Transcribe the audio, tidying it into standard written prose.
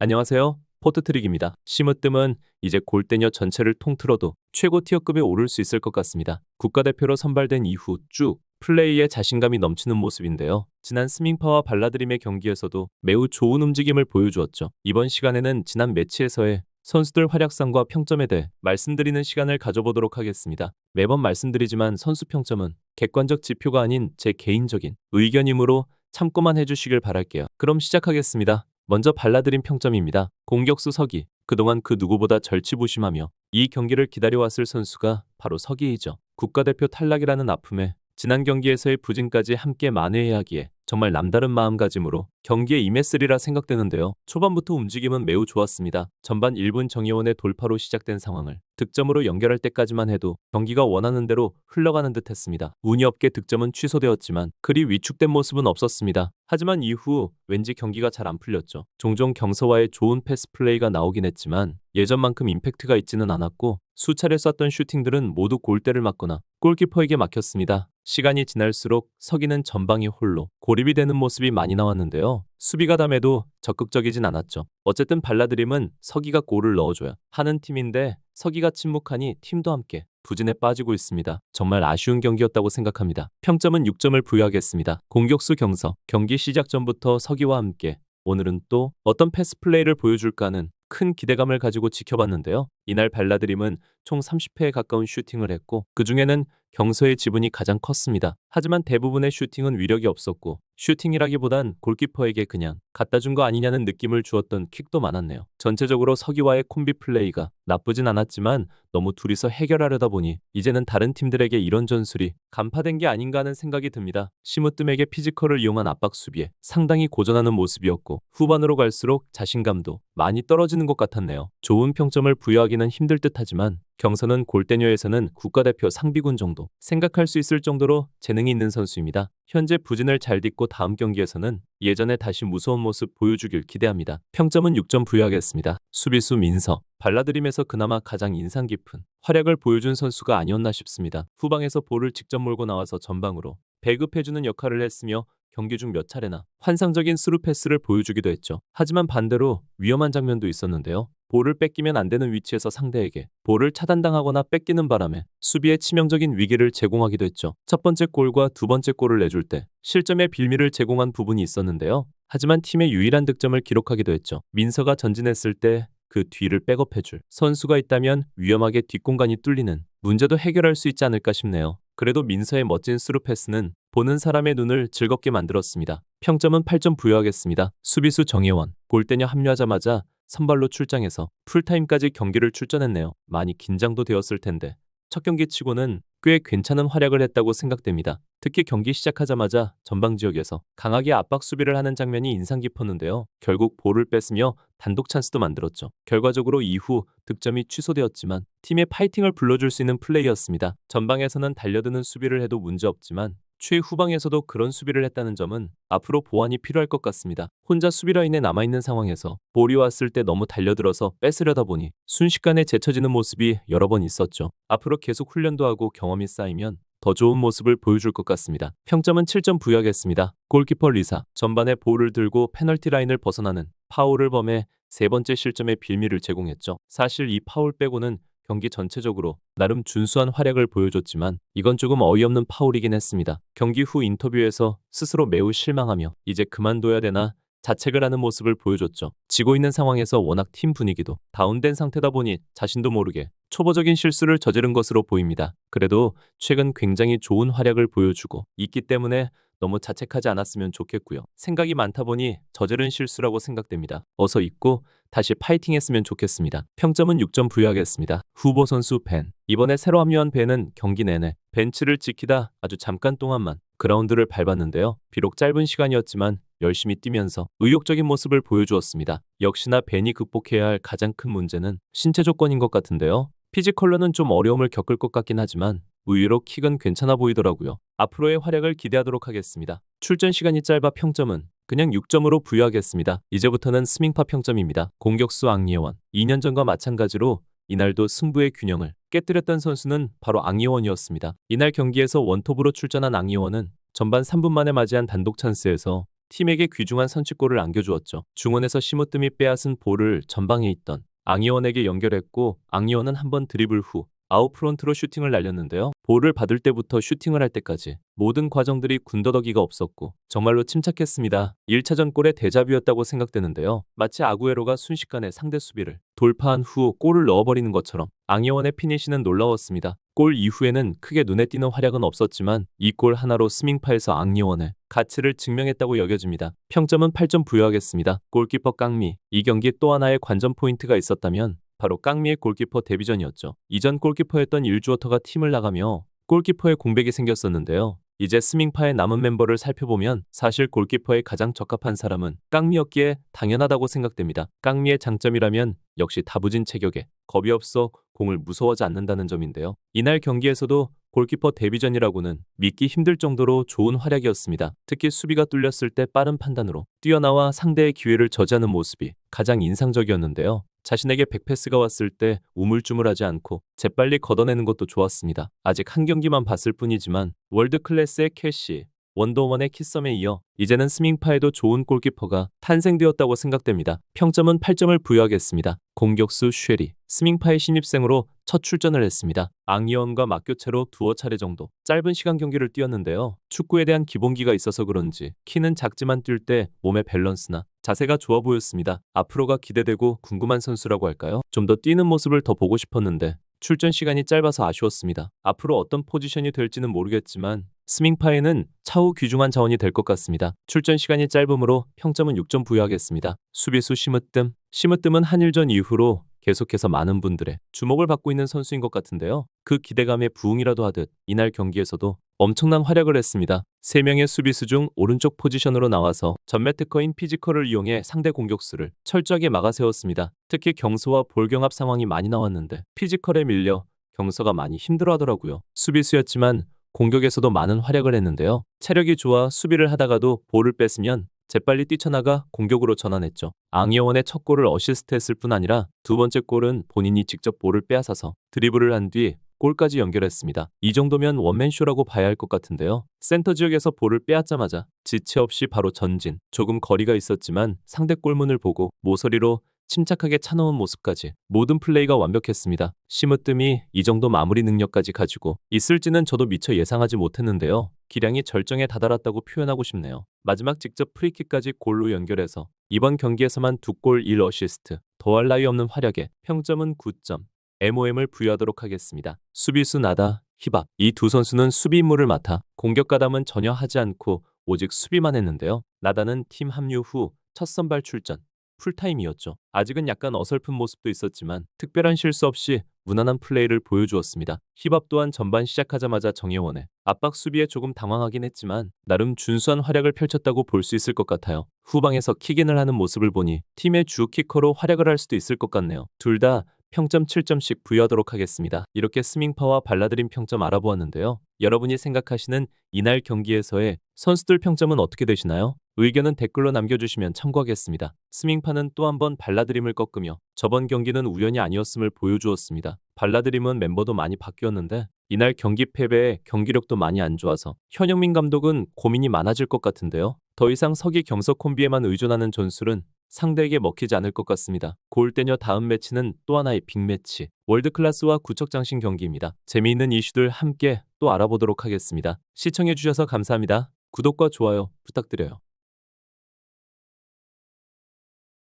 안녕하세요. 포트트릭입니다. 심으뜸은 이제 골대녀 전체를 통틀어도 최고 티어급에 오를 수 있을 것 같습니다. 국가대표로 선발된 이후 쭉 플레이에 자신감이 넘치는 모습인데요. 지난 스밍파와 발라드림의 경기에서도 매우 좋은 움직임을 보여주었죠. 이번 시간에는 지난 매치에서의 선수들 활약상과 평점에 대해 말씀드리는 시간을 가져보도록 하겠습니다. 매번 말씀드리지만 선수 평점은 객관적 지표가 아닌 제 개인적인 의견이므로 참고만 해주시길 바랄게요. 그럼 시작하겠습니다. 먼저 발라드림 평점입니다. 공격수 서기. 그동안 그 누구보다 절치부심하며 이 경기를 기다려왔을 선수가 바로 서기이죠. 국가대표 탈락이라는 아픔에 지난 경기에서의 부진까지 함께 만회해야 하기에 정말 남다른 마음가짐으로 경기에 임했으리라 생각되는데요. 초반부터 움직임은 매우 좋았습니다. 전반 1분 정예원의 돌파로 시작된 상황을 득점으로 연결할 때까지만 해도 경기가 원하는 대로 흘러가는 듯 했습니다. 운이 없게 득점은 취소되었지만 그리 위축된 모습은 없었습니다. 하지만 이후 왠지 경기가 잘 안 풀렸죠. 종종 경서와의 좋은 패스 플레이가 나오긴 했지만 예전만큼 임팩트가 있지는 않았고 수차례 쐈던 슈팅들은 모두 골대를 맞거나 골키퍼에게 막혔습니다. 시간이 지날수록 서기는 전방에 홀로 고립이 되는 모습이 많이 나왔는데요. 수비가 담해도 적극적이진 않았죠. 어쨌든 발라드림은 서기가 골을 넣어줘야 하는 팀인데 서기가 침묵하니 팀도 함께 부진에 빠지고 있습니다. 정말 아쉬운 경기였다고 생각합니다. 평점은 6점을 부여하겠습니다. 공격수 경서. 경기 시작 전부터 서기와 함께 오늘은 또 어떤 패스 플레이를 보여줄까 하는 큰 기대감을 가지고 지켜봤는데요. 이날 발라드림은 총 30회에 가까운 슈팅을 했고 그중에는 경서의 지분이 가장 컸습니다. 하지만 대부분의 슈팅은 위력이 없었고 슈팅이라기보단 골키퍼에게 그냥 갖다 준 거 아니냐는 느낌을 주었던 킥도 많았네요. 전체적으로 서기와의 콤비 플레이가 나쁘진 않았지만 너무 둘이서 해결하려다 보니 이제는 다른 팀들에게 이런 전술이 간파된 게 아닌가 하는 생각이 듭니다. 심으뜸에게 피지컬을 이용한 압박 수비에 상당히 고전하는 모습이었고 후반으로 갈수록 자신감도 많이 떨어지는 것 같았네요. 좋은 평점을 부여하기는 힘들 듯하지만 경서는 골대녀에서는 국가대표 상비군 정도 생각할 수 있을 정도로 재능이 있는 선수입니다. 현재 부진을 잘 딛고 다음 경기에서는 예전에 다시 무서운 모습 보여주길 기대합니다. 평점은 6점 부여하겠습니다. 수비수 민서. 발라드림에서 그나마 가장 인상 깊은 활약을 보여준 선수가 아니었나 싶습니다. 후방에서 볼을 직접 몰고 나와서 전방으로 배급해주는 역할을 했으며 경기 중 몇 차례나 환상적인 스루 패스를 보여주기도 했죠. 하지만 반대로 위험한 장면도 있었는데요. 볼을 뺏기면 안 되는 위치에서 상대에게 볼을 차단당하거나 뺏기는 바람에 수비에 치명적인 위기를 제공하기도 했죠. 첫 번째 골과 두 번째 골을 내줄 때 실점의 빌미를 제공한 부분이 있었는데요. 하지만 팀의 유일한 득점을 기록하기도 했죠. 민서가 전진했을 때 그 뒤를 백업해줄 선수가 있다면 위험하게 뒷공간이 뚫리는 문제도 해결할 수 있지 않을까 싶네요. 그래도 민서의 멋진 스루 패스는 보는 사람의 눈을 즐겁게 만들었습니다. 평점은 8점 부여하겠습니다. 수비수 정예원. 골대녀 합류하자마자 선발로 출장해서 풀타임까지 경기를 출전했네요. 많이 긴장도 되었을 텐데 첫 경기 치고는 꽤 괜찮은 활약을 했다고 생각됩니다. 특히 경기 시작하자마자 전방 지역에서 강하게 압박 수비를 하는 장면이 인상 깊었는데요. 결국 볼을 뺐으며 단독 찬스도 만들었죠. 결과적으로 이후 득점이 취소되었지만 팀의 파이팅을 불러줄 수 있는 플레이였습니다. 전방에서는 달려드는 수비를 해도 문제없지만 최후방에서도 그런 수비를 했다는 점은 앞으로 보완이 필요할 것 같습니다. 혼자 수비 라인에 남아있는 상황에서 볼이 왔을 때 너무 달려들어서 뺏으려다 보니 순식간에 제쳐지는 모습이 여러 번 있었죠. 앞으로 계속 훈련도 하고 경험이 쌓이면 더 좋은 모습을 보여줄 것 같습니다. 평점은 7점 부여하겠습니다. 골키퍼 리사. 전반에 볼을 들고 페널티 라인을 벗어나는 파울을 범해 세 번째 실점의 빌미를 제공했죠. 사실 이 파울 빼고는 경기 전체적으로 나름 준수한 활약을 보여줬지만 이건 조금 어이없는 파울이긴 했습니다. 경기 후 인터뷰에서 스스로 매우 실망하며 이제 그만둬야 되나 자책을 하는 모습을 보여줬죠. 지고 있는 상황에서 워낙 팀 분위기도 다운된 상태다 보니 자신도 모르게 초보적인 실수를 저지른 것으로 보입니다. 그래도 최근 굉장히 좋은 활약을 보여주고 있기 때문에 너무 자책하지 않았으면 좋겠고요. 생각이 많다 보니 저지른 실수라고 생각됩니다. 어서 잊고 다시 파이팅했으면 좋겠습니다. 평점은 6점 부여하겠습니다. 후보 선수 벤. 이번에 새로 합류한 벤은 경기 내내 벤치를 지키다 아주 잠깐 동안만 그라운드를 밟았는데요. 비록 짧은 시간이었지만 열심히 뛰면서 의욕적인 모습을 보여주었습니다. 역시나 벤이 극복해야 할 가장 큰 문제는 신체 조건인 것 같은데요. 피지컬로는 좀 어려움을 겪을 것 같긴 하지만 의외로 킥은 괜찮아 보이더라고요. 앞으로의 활약을 기대하도록 하겠습니다. 출전 시간이 짧아 평점은 그냥 6점으로 부여하겠습니다. 이제부터는 스밍파 평점입니다. 공격수 앙예원. 2년 전과 마찬가지로 이날도 승부의 균형을 깨뜨렸던 선수는 바로 앙예원이었습니다. 이날 경기에서 원톱으로 출전한 앙예원은 전반 3분 만에 맞이한 단독 찬스에서 팀에게 귀중한 선취골을 안겨주었죠. 중원에서 심으뜸이 빼앗은 볼을 전방에 있던 앙이원에게 연결했고 앙이원은 한번 드리블 후 아웃프론트로 슈팅을 날렸는데요. 볼을 받을 때부터 슈팅을 할 때까지 모든 과정들이 군더더기가 없었고 정말로 침착했습니다. 1차전 골의 데자뷰였다고 생각되는데요. 마치 아구에로가 순식간에 상대 수비를 돌파한 후 골을 넣어버리는 것처럼 앙이원의 피니시는 놀라웠습니다. 골 이후에는 크게 눈에 띄는 활약은 없었지만 이 골 하나로 스밍파에서 앙리원의 가치를 증명했다고 여겨집니다. 평점은 8점 부여하겠습니다. 골키퍼 깡미. 이 경기 또 하나의 관전 포인트가 있었다면 바로 깡미의 골키퍼 데뷔전이었죠. 이전 골키퍼였던 일주어터가 팀을 나가며 골키퍼의 공백이 생겼었는데요. 이제 스밍파의 남은 멤버를 살펴보면 사실 골키퍼에 가장 적합한 사람은 깡미였기에 당연하다고 생각됩니다. 깡미의 장점이라면 역시 다부진 체격에 겁이 없어 공을 무서워하지 않는다는 점인데요. 이날 경기에서도 골키퍼 데뷔전이라고는 믿기 힘들 정도로 좋은 활약이었습니다. 특히 수비가 뚫렸을 때 빠른 판단으로 뛰어나와 상대의 기회를 저지하는 모습이 가장 인상적이었는데요. 자신에게 백패스가 왔을 때 우물쭈물하지 않고 재빨리 걷어내는 것도 좋았습니다. 아직 한 경기만 봤을 뿐이지만 월드 클래스의 캐시, 원더원의 키썸에 이어 이제는 스밍파에도 좋은 골키퍼가 탄생되었다고 생각됩니다. 평점은 8점을 부여하겠습니다. 공격수 쉐리, 스밍파의 신입생으로 첫 출전을 했습니다. 앙이언과 맞교체로 두어 차례 정도 짧은 시간 경기를 뛰었는데요. 축구에 대한 기본기가 있어서 그런지 키는 작지만 뛸 때 몸의 밸런스나 자세가 좋아 보였습니다. 앞으로가 기대되고 궁금한 선수라고 할까요? 좀 더 뛰는 모습을 더 보고 싶었는데 출전 시간이 짧아서 아쉬웠습니다. 앞으로 어떤 포지션이 될지는 모르겠지만 스밍파에는 차후 귀중한 자원이 될 것 같습니다. 출전 시간이 짧으므로 평점은 6점 부여하겠습니다. 수비수 심으뜸. 심으뜸은 한일전 이후로 계속해서 많은 분들의 주목을 받고 있는 선수인 것 같은데요. 그 기대감에 부응이라도 하듯 이날 경기에서도 엄청난 활약을 했습니다. 3명의 수비수 중 오른쪽 포지션으로 나와서 전매 특허인 피지컬을 이용해 상대 공격수를 철저하게 막아세웠습니다. 특히 경서와 볼경합 상황이 많이 나왔는데 피지컬에 밀려 경서가 많이 힘들어하더라고요. 수비수였지만 공격에서도 많은 활약을 했는데요. 체력이 좋아 수비를 하다가도 볼을 뺐으면 재빨리 뛰쳐나가 공격으로 전환했죠. 앙여원의 첫 골을 어시스트했을 뿐 아니라 두 번째 골은 본인이 직접 볼을 빼앗아서 드리블을 한 뒤 골까지 연결했습니다. 이 정도면 원맨쇼라고 봐야 할 것 같은데요. 센터 지역에서 볼을 빼앗자마자 지체 없이 바로 전진. 조금 거리가 있었지만 상대 골문을 보고 모서리로 침착하게 차놓은 모습까지 모든 플레이가 완벽했습니다. 심으뜸이 이 정도 마무리 능력까지 가지고 있을지는 저도 미처 예상하지 못했는데요. 기량이 절정에 다다랐다고 표현하고 싶네요. 마지막 직접 프리킥까지 골로 연결해서 이번 경기에서만 2골 1어시스트, 더할 나위 없는 활약에 평점은 9점, MOM을 부여하도록 하겠습니다. 수비수 나다, 히밥. 이 두 선수는 수비 임무를 맡아 공격 가담은 전혀 하지 않고 오직 수비만 했는데요. 나다는 팀 합류 후 첫 선발 출전. 풀타임이었죠. 아직은 약간 어설픈 모습도 있었지만 특별한 실수 없이 무난한 플레이를 보여주었습니다. 힙합 또한 전반 시작하자마자 정예원의 압박 수비에 조금 당황하긴 했지만 나름 준수한 활약을 펼쳤다고 볼 수 있을 것 같아요. 후방에서 킥인을 하는 모습을 보니 팀의 주 키커로 활약을 할 수도 있을 것 같네요. 둘 다 평점 7점씩 부여하도록 하겠습니다. 이렇게 스밍파와 발라드림 평점 알아보았는데요. 여러분이 생각하시는 이날 경기에서의 선수들 평점은 어떻게 되시나요? 의견은 댓글로 남겨주시면 참고하겠습니다. 스밍파는 또 한 번 발라드림을 꺾으며 저번 경기는 우연이 아니었음을 보여주었습니다. 발라드림은 멤버도 많이 바뀌었는데 이날 경기 패배에 경기력도 많이 안 좋아서 현영민 감독은 고민이 많아질 것 같은데요. 더 이상 서기 경서 콤비에만 의존하는 전술은 상대에게 먹히지 않을 것 같습니다. 골대녀 다음 매치는 또 하나의 빅매치, 월드클래스와 구척장신 경기입니다. 재미있는 이슈들 함께 또 알아보도록 하겠습니다. 시청해주셔서 감사합니다. 구독과 좋아요 부탁드려요.